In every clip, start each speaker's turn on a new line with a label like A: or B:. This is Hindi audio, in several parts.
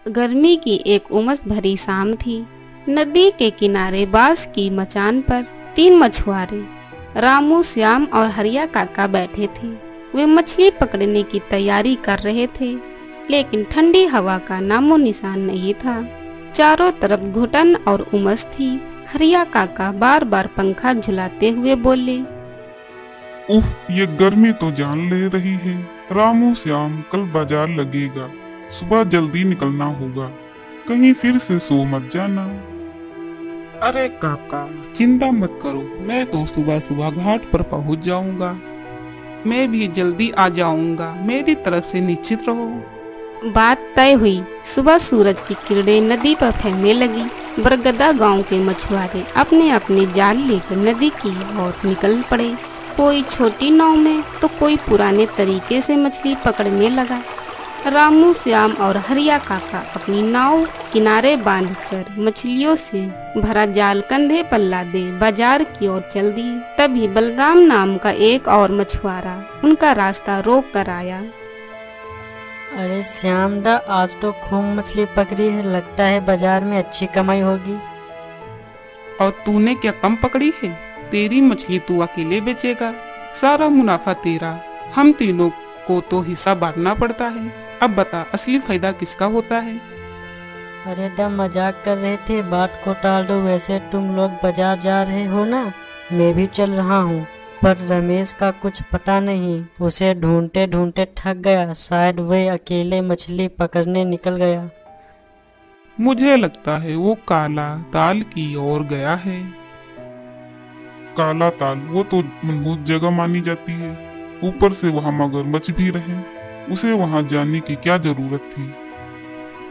A: गर्मी की एक उमस भरी शाम थी। नदी के किनारे बांस की मचान पर 3 मछुआरे रामू, श्याम और हरिया काका बैठे थे। वे मछली पकड़ने की तैयारी कर रहे थे, लेकिन ठंडी हवा का नामो निशान नहीं था। चारों तरफ घुटन और उमस थी। हरिया काका बार बार पंखा झुलाते हुए बोले,
B: उफ, ये गर्मी तो जान ले रही है। रामू, श्याम, कल बाजार लगेगा, सुबह जल्दी निकलना होगा, कहीं फिर से सो मत जाना।
C: अरे काका, चिंता मत करो, मैं तो सुबह सुबह घाट पर पहुंच जाऊंगा। मैं भी जल्दी आ जाऊंगा, मेरी तरफ से निश्चित रहो।
A: बात तय हुई। सुबह सूरज की किरणें नदी पर फैलने लगी। बरगदा गांव के मछुआरे अपने अपने जाल लेकर नदी की ओर निकल पड़े। कोई छोटी नाव में तो कोई पुराने तरीके से मछली पकड़ने लगा। रामू, श्याम और हरिया काका अपनी नाव किनारे बांधकर मछलियों से भरा जाल कंधे पर लादे बाजार की ओर चल दिए। तभी बलराम नाम का एक और मछुआरा उनका रास्ता रोक कर आया।
D: अरे श्याम दा, आज तो खूब मछली पकड़ी है, लगता है बाजार में अच्छी कमाई होगी।
C: और तूने क्या कम पकड़ी है? तेरी मछली तू अकेले बेचेगा, सारा मुनाफा तेरा। हम तीनों को तो हिस्सा बांटना पड़ता है। अब बता, असली फायदा किसका होता है?
D: अरे दा, मजाक कर रहे थे, बात को टाल दो। वैसे तुम लोग बाजार जा रहे हो ना, मैं भी चल रहा हूँ, पर रमेश का कुछ पता नहीं। उसे ढूंढते ढूंढते थक गया, शायद वे अकेले मछली पकड़ने निकल गया।
C: मुझे लगता है वो काला ताल की ओर गया है।
B: काला ताल, वो तो मनहूस जगह मानी जाती है। ऊपर से वहाँ मगरमच्छ भी रहे, उसे वहाँ जाने की क्या जरूरत थी?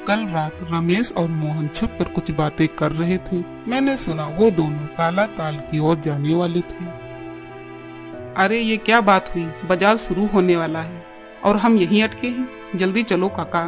C: कल रात रमेश और मोहन छुप कर कुछ बातें कर रहे थे। मैंने सुना वो दोनों काला ताल की ओर जाने वाले थे। अरे ये क्या बात हुई? बाजार शुरू होने वाला है और हम यहीं अटके हैं। जल्दी चलो काका।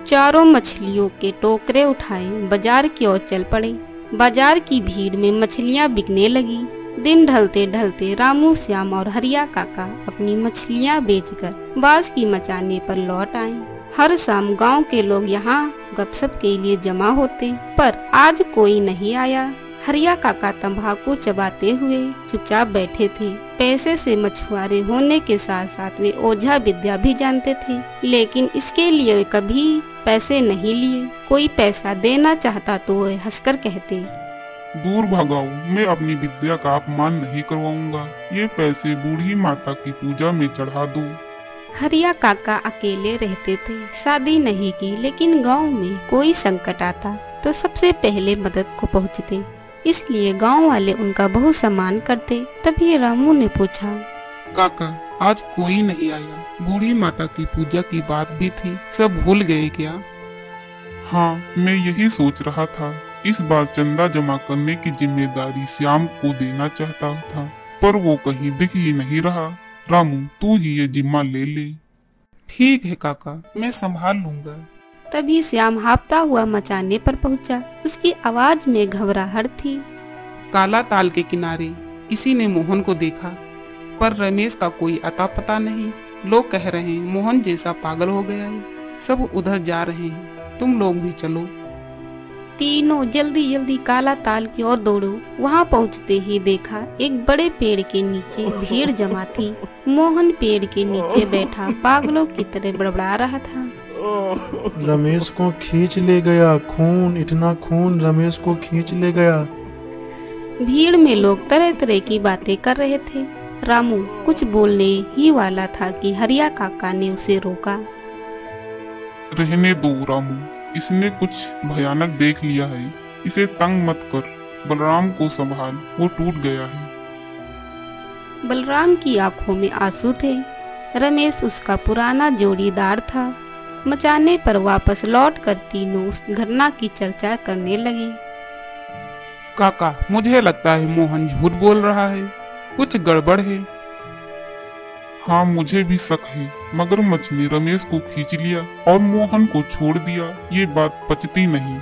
A: चारों मछलियों के टोकरे उठाए बाजार की ओर चल पड़े। बाजार की भीड़ में मछलियां बिकने लगी। दिन ढलते ढलते रामू, श्याम और हरिया काका अपनी मछलियां बेचकर बांस की मचाने पर लौट आए। हर शाम गांव के लोग यहाँ गपशप के लिए जमा होते, पर आज कोई नहीं आया। हरिया काका तंबाकू चबाते हुए चुपचाप बैठे थे। पैसे से मछुआरे होने के साथ साथ वे ओझा विद्या भी जानते थे, लेकिन इसके लिए कभी पैसे नहीं लिए। कोई पैसा देना चाहता तो वे हंसकर कहते,
B: दूर भगाओ, मैं अपनी विद्या का अपमान नहीं करवाऊंगा। ये पैसे बूढ़ी माता की पूजा में चढ़ा दो।
A: हरिया काका अकेले रहते थे, शादी नहीं की, लेकिन गांव में कोई संकट आता तो सबसे पहले मदद को पहुंचते, इसलिए गांव वाले उनका बहुत सम्मान करते। तभी रामू ने पूछा,
C: काका, आज कोई नहीं आया? बूढ़ी माता की पूजा की बात भी थी, सब भूल गए क्या?
B: हाँ, मैं यही सोच रहा था। इस बार चंदा जमा करने की जिम्मेदारी श्याम को देना चाहता था, पर वो कहीं दिख ही नहीं रहा। रामू, तू ही ये जिम्मा ले ले।
C: ठीक है काका, मैं संभाल लूंगा।
A: तभी श्याम हाँफता हुआ मचाने पर पहुंचा। उसकी आवाज में घबराहट थी।
C: काला ताल के किनारे किसी ने मोहन को देखा, पर रमेश का कोई अता पता नहीं। लोग कह रहे हैं मोहन जैसा पागल हो गया है। सब उधर जा रहे हैं, तुम लोग भी चलो।
A: तीनों जल्दी जल्दी काला ताल की ओर दौड़ो। वहाँ पहुँचते ही देखा एक बड़े पेड़ के नीचे भीड़ जमा थी। मोहन पेड़ के नीचे बैठा पागलों की तरह बड़बड़ा रहा था।
E: रमेश को खींच ले गया, खून, इतना खून, रमेश को खींच ले गया।
A: भीड़ में लोग तरह तरह की बातें कर रहे थे। रामू कुछ बोलने ही वाला था कि हरिया काका ने उसे रोका।
B: रहने दो रामू, इसने कुछ भयानक देख लिया है, इसे तंग मत कर। बलराम को संभाल, वो टूट गया है।
A: बलराम की आंखों में आंसू थे। रमेश उसका पुराना जोड़ीदार था। मचाने पर वापस लौटकर तीनों उस घटना की चर्चा करने लगे।
C: काका, मुझे लगता है मोहन झूठ बोल रहा है, कुछ गड़बड़ है।
B: हाँ, मुझे भी शक है। मगरमच्छ ने रमेश को खींच लिया और मोहन को छोड़ दिया। ये बात पचती नहीं।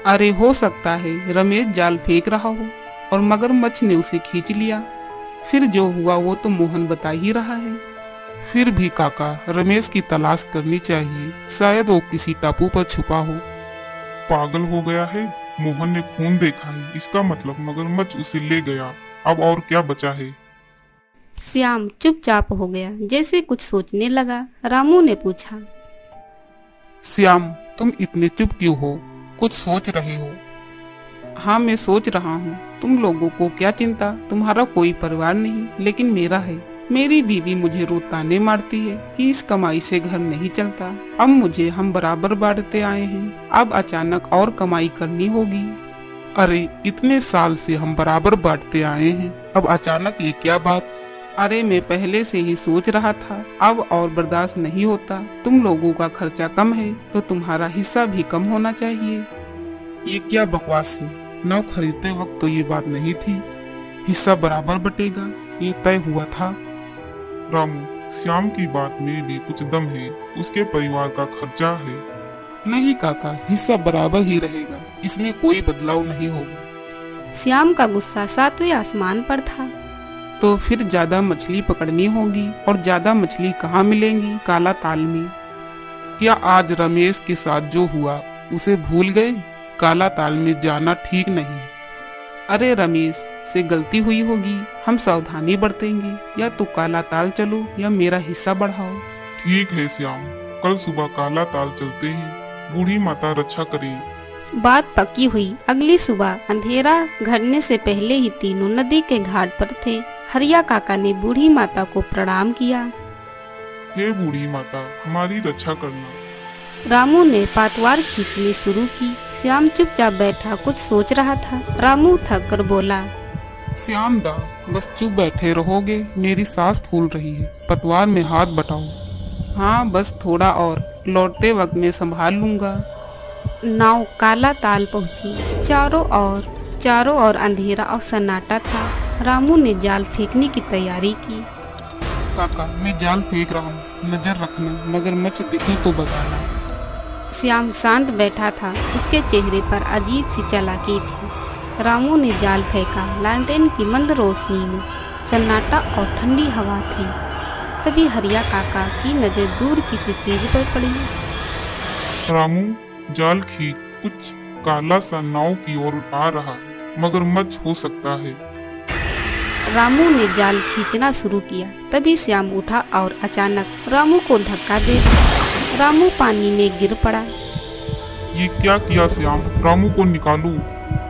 C: अरे हो सकता है रमेश जाल फेंक रहा हो, और मगरमच्छ ने उसे खींच लिया। फिर जो हुआ वो तो मोहन बता ही रहा है। फिर भी काका, रमेश की तलाश करनी चाहिए, शायद वो किसी टापू पर छुपा हो।
B: पागल हो गया है? मोहन ने खून देखा है, इसका मतलब मगरमच्छ उसे ले गया। अब और क्या बचा है?
A: श्याम चुपचाप हो गया, जैसे कुछ सोचने लगा। रामू ने पूछा,
C: श्याम, तुम इतने चुप क्यों हो? कुछ सोच रहे हो? हाँ, मैं सोच रहा हूँ, तुम लोगों को क्या चिंता? तुम्हारा कोई परिवार नहीं, लेकिन मेरा है। मेरी बीवी मुझे रोज ताने मारती है कि इस कमाई से घर नहीं चलता। अब मुझे हम बराबर बांटते आए हैं, अब अचानक और कमाई करनी होगी। अरे, इतने साल से हम बराबर बांटते आए हैं, अब अचानक ये क्या बात? अरे, मैं पहले से ही सोच रहा था, अब और बर्दाश्त नहीं होता। तुम लोगों का खर्चा कम है तो तुम्हारा हिस्सा भी कम होना चाहिए। ये क्या बकवास है? नाव खरीदते वक्त तो ये बात नहीं थी। हिस्सा बराबर बटेगा, ये तय हुआ था।
B: रामू, श्याम की बात में भी कुछ दम है, उसके परिवार का खर्चा है।
C: नहीं काका, हिस्सा बराबर ही रहेगा, इसमें कोई बदलाव नहीं होगा।
A: श्याम का गुस्सा सातवें आसमान पर था।
C: तो फिर ज्यादा मछली पकड़नी होगी, और ज्यादा मछली कहाँ मिलेंगी? काला ताल में। क्या आज रमेश के साथ जो हुआ उसे भूल गए? काला ताल में जाना ठीक नहीं। अरे, रमेश से गलती हुई होगी, हम सावधानी बरतेंगे। या तो काला ताल चलो या मेरा हिस्सा बढ़ाओ।
B: ठीक है श्याम, कल सुबह काला ताल चलते हैं, बूढ़ी माता रक्षा करें।
A: बात पक्की हुई। अगली सुबह अंधेरा घटने से पहले ही तीनों नदी के घाट पर थे। हरिया काका ने बूढ़ी माता को प्रणाम किया।
B: हे बूढ़ी माता, हमारी रक्षा करना।
A: रामू ने पातवार खींचनी शुरू की। श्याम चुपचाप बैठा कुछ सोच रहा था। रामू थक कर बोला,
C: श्याम दा, बस चुप बैठे रहोगे? मेरी सांस फूल रही है, पतवार में हाथ बटाओ। हाँ, बस थोड़ा और, लौटते वक्त मैं संभाल लूंगा।
A: नाव काला ताल पहुंची। चारों ओर अंधेरा और सन्नाटा था। रामू ने जाल फेंकने की तैयारी की।
C: काका, मैं जाल फेंक रहा हूँ, नजर रखना, मगरमच्छ दिखे तो बताना।
A: श्याम शांत बैठा था, उसके चेहरे पर अजीब सी चालाकी थी। रामू ने जाल फेंका। लालटेन की मंद रोशनी में सन्नाटा और ठंडी हवा थी। तभी हरिया काका की नजर दूर किसी चीज पर पड़ी।
B: रामू, जाल खींच, कुछ काला सा नाव की ओर आ रहा है, मगरमच्छ हो सकता है।
A: रामू ने जाल खींचना शुरू किया। तभी श्याम उठा और अचानक रामू को धक्का दे दिया। रामू पानी में गिर पड़ा।
B: ये क्या किया श्याम? रामू को निकालो।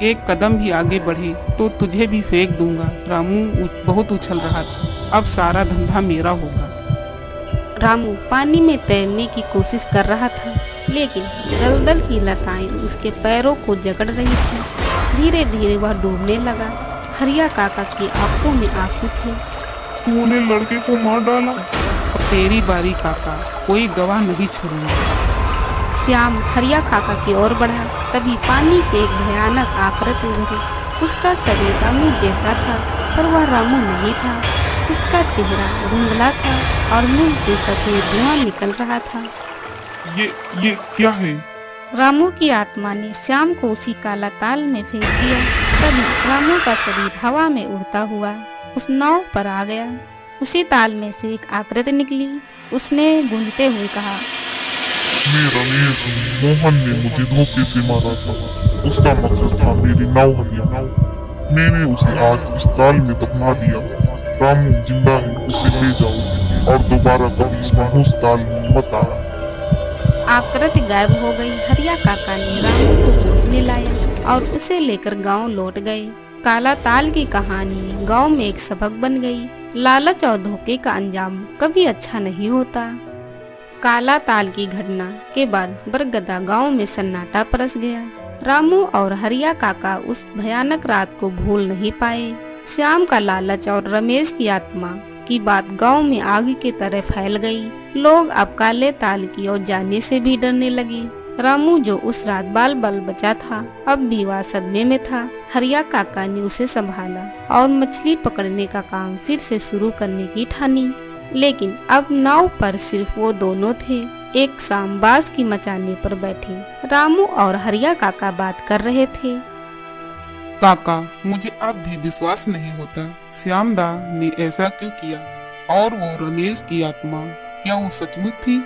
C: एक कदम भी आगे बढ़े तो तुझे भी फेंक दूंगा। रामू बहुत उछल रहा था, अब सारा धंधा मेरा होगा।
A: रामू पानी में तैरने की कोशिश कर रहा था, लेकिन दलदल की लताएं उसके पैरों को जकड़ रही थी। धीरे धीरे वह डूबने लगा। हरिया काका की आंखों में आंसू थे।
B: तूने लड़के को मार डाला।
C: अब तेरी बारी काका, कोई गवाह नहीं छोड़ूंगा।
A: श्याम हरिया काका की ओर बढ़ा। तभी पानी से एक भयानक आकृति उभरी। उसका शरीर रामू जैसा था, पर वह रामू नहीं था। उसका चेहरा धुंधला था और मुंह से सफेद धुआं निकल रहा था।
B: ये क्या है?
A: रामू की आत्मा ने श्याम को उसी काला ताल में फेंक दिया। तभी रामू का शरीर हवा में उड़ता हुआ उस नाव पर आ गया। उसी ताल में से एक आकृति निकली। उसने गूंजते हुए कहा,
B: मैं रमेश हूँ। मोहन ने मुझे धोखे से मारा था। उसका मकसद था मेरी नाव हथियाना। मैंने उसे आज इस ताल में दफना दिया। रामू जिंदा है, उसे ले जाओ और दोबारा कभी इस मनहूस ताल में मत आना।
A: आकृति गायब हो गई। हरिया काका ने रामू को होश में लाया और उसे लेकर गांव लौट गए। काला ताल की कहानी गांव में एक सबक बन गई। लालच और धोखे का अंजाम कभी अच्छा नहीं होता। काला ताल की घटना के बाद बरगदा गांव में सन्नाटा परस गया। रामू और हरिया काका उस भयानक रात को भूल नहीं पाए। श्याम का लालच और रमेश की आत्मा की बात गांव में आग की तरह फैल गई। लोग अब काले ताल की ओर जाने से भी डरने लगे। रामू जो उस रात बाल बाल बचा था, अब भी वह सदमे में था। हरिया काका ने उसे संभाला और मछली पकड़ने का काम फिर से शुरू करने की ठानी। लेकिन अब नाव पर सिर्फ वो दोनों थे। एक शाम बांस की मचाने पर बैठे रामू और हरिया काका बात कर रहे थे।
C: काका, मुझे अब भी विश्वास नहीं होता श्यामदा ने ऐसा क्यों किया। और वो रमेश की आत्मा, क्या वो सचमुच थी?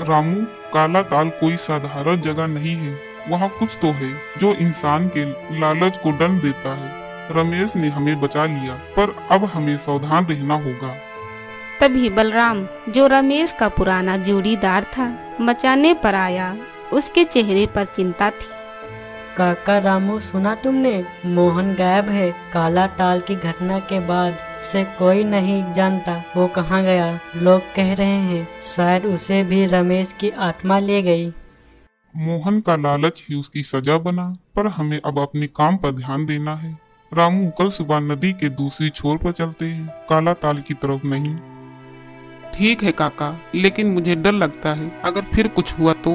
B: रामू, काला ताल कोई साधारण जगह नहीं है। वहाँ कुछ तो है जो इंसान के लालच को दंड देता है। रमेश ने हमें बचा लिया, पर अब हमें सावधान रहना होगा।
A: तभी बलराम, जो रमेश का पुराना जोड़ीदार था, मचाने पर आया। उसके चेहरे पर चिंता थी।
D: काका रामू, सुना तुमने? मोहन गायब है। काला टाल की घटना के बाद से कोई नहीं जानता वो कहाँ गया। लोग कह रहे हैं शायद उसे भी रमेश की आत्मा ले गई।
B: मोहन का लालच ही उसकी सजा बना, पर हमें अब अपने काम पर ध्यान देना है। रामू, कल सुबह नदी के दूसरी छोर पर चलते हैं, काला ताल की तरफ नहीं।
C: ठीक है काका, लेकिन मुझे डर लगता है अगर फिर कुछ हुआ तो।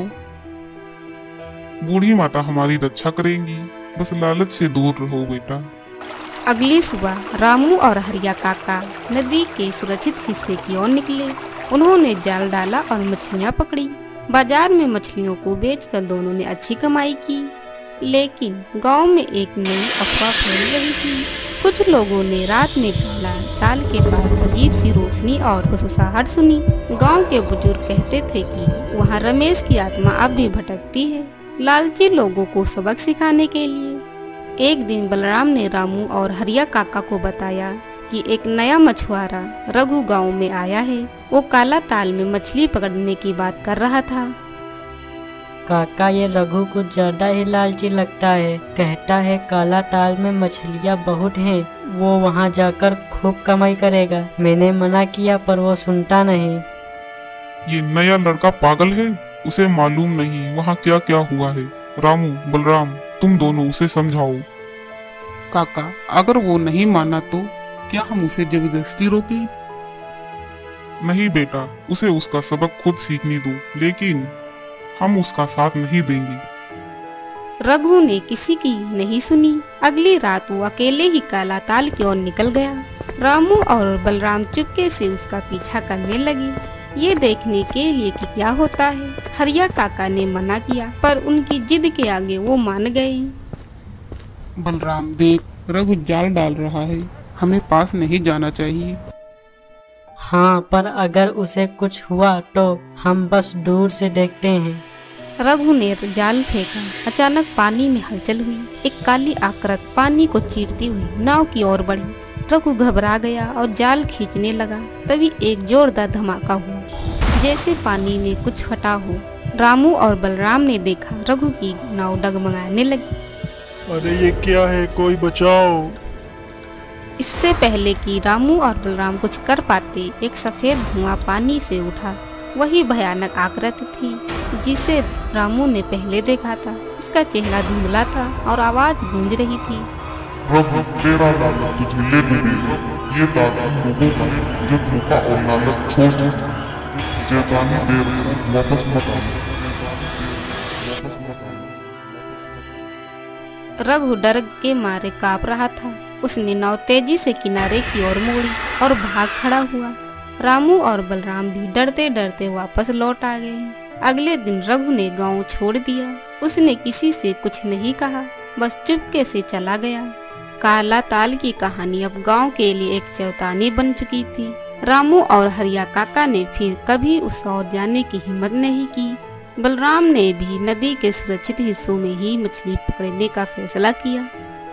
B: बूढ़ी माता हमारी रक्षा करेंगी, बस लालच से दूर रहो बेटा।
A: अगली सुबह रामू और हरिया काका नदी के सुरक्षित हिस्से की ओर निकले। उन्होंने जाल डाला और मछलियाँ पकड़ी। बाजार में मछलियों को बेचकर दोनों ने अच्छी कमाई की। लेकिन गांव में एक नई अफवाह फैल रही थी। कुछ लोगों ने रात में काला ताल के पास अजीब सी रोशनी और गुस्साहट सुनी। गांव के बुजुर्ग कहते थे कि वहां रमेश की आत्मा अब भी भटकती है, लालची लोगों को सबक सिखाने के लिए। एक दिन बलराम ने रामू और हरिया काका को बताया कि एक नया मछुआरा रघु गांव में आया है। वो काला ताल में मछली पकड़ने की बात कर रहा था।
D: काका, ये रघु कुछ ज्यादा ही लालची लगता है। कहता है काला ताल में मछलियाँ बहुत हैं, वो वहाँ जाकर खूब कमाई करेगा। मैंने मना किया पर वो सुनता नहीं।
B: ये नया लड़का पागल है, उसे मालूम नहीं वहाँ क्या क्या हुआ है। रामू, बलराम, तुम दोनों उसे समझाओ।
C: काका, अगर वो नहीं माना तो क्या हम उसे जबरदस्ती रोके?
B: नहीं बेटा, उसे उसका सबक खुद सीखने दो, लेकिन हम उसका साथ नहीं देंगे।
A: रघु ने किसी की नहीं सुनी। अगली रात वो अकेले ही काला ताल की ओर निकल गया। रामू और बलराम चुपके से उसका पीछा करने लगे, ये देखने के लिए कि क्या होता है। हरिया काका ने मना किया, पर उनकी जिद के आगे वो मान गए।
C: बलराम देख, रघु जाल डाल रहा है, हमें पास नहीं जाना चाहिए।
D: हाँ, पर अगर उसे कुछ हुआ तो हम बस दूर से देखते हैं।
A: रघु ने जाल फेंका। अचानक पानी में हलचल हुई। एक काली आकृत पानी को चीरती हुई नाव की ओर बढ़ी। रघु घबरा गया और जाल खींचने लगा। तभी एक जोरदार धमाका हुआ, जैसे पानी में कुछ फटा हो। रामू और बलराम ने देखा रघु की नाव डगमगाने लगी।
E: अरे ये क्या है, कोई बचाओ।
A: इससे पहले कि रामू और बलराम कुछ कर पाते, एक सफेद धुआं पानी से उठा। वही भयानक आकृति थी जिसे रामू ने पहले देखा था। उसका चेहरा धुंधला था और आवाज गूंज रही थी।
B: रघु, तेरा लालच तुझे ले डूबेगा। ये दाग उन लोगों का है जो धोखा और लालच छोड़ चेतावनी दे रहे हैं, वापस मत आना।
A: रघु डर के मारे कांप रहा था। उसने नाव तेजी से किनारे की ओर मोड़ी और भाग खड़ा हुआ। रामू और बलराम भी डरते डरते वापस लौट आ गए। अगले दिन रघु ने गांव छोड़ दिया। उसने किसी से कुछ नहीं कहा, बस चुपके से चला गया। काला ताल की कहानी अब गांव के लिए एक चेतावनी बन चुकी थी। रामू और हरिया काका ने फिर कभी उस ओर जाने की हिम्मत नहीं की। बलराम ने भी नदी के सुरक्षित हिस्सों में ही मछली पकड़ने का फैसला किया।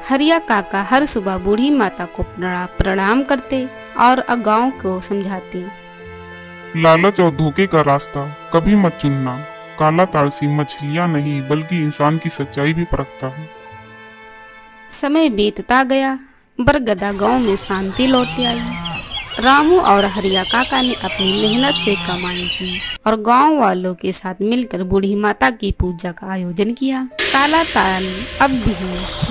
A: हरिया काका हर सुबह बूढ़ी माता को प्रणाम करते और गांव को समझाते।
B: लालच और धोखे का रास्ता कभी मत चुनना। काला ताल सी मछलियां नहीं बल्कि इंसान की सच्चाई भी परखता है।
A: समय बीतता गया। बरगदा गांव में शांति लौट आई। रामू और हरिया काका ने अपनी मेहनत से कमाई की और गांव वालों के साथ मिलकर बूढ़ी माता की पूजा का आयोजन किया। काला ताल अब भी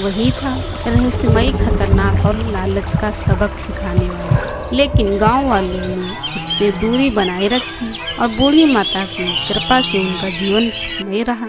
A: वही था, रहस्यमय, खतरनाक और लालच का सबक सिखाने वाला। लेकिन गांव वालों ने इससे दूरी बनाए रखी और बूढ़ी माता की कृपा से उनका जीवन सुखमय रहा।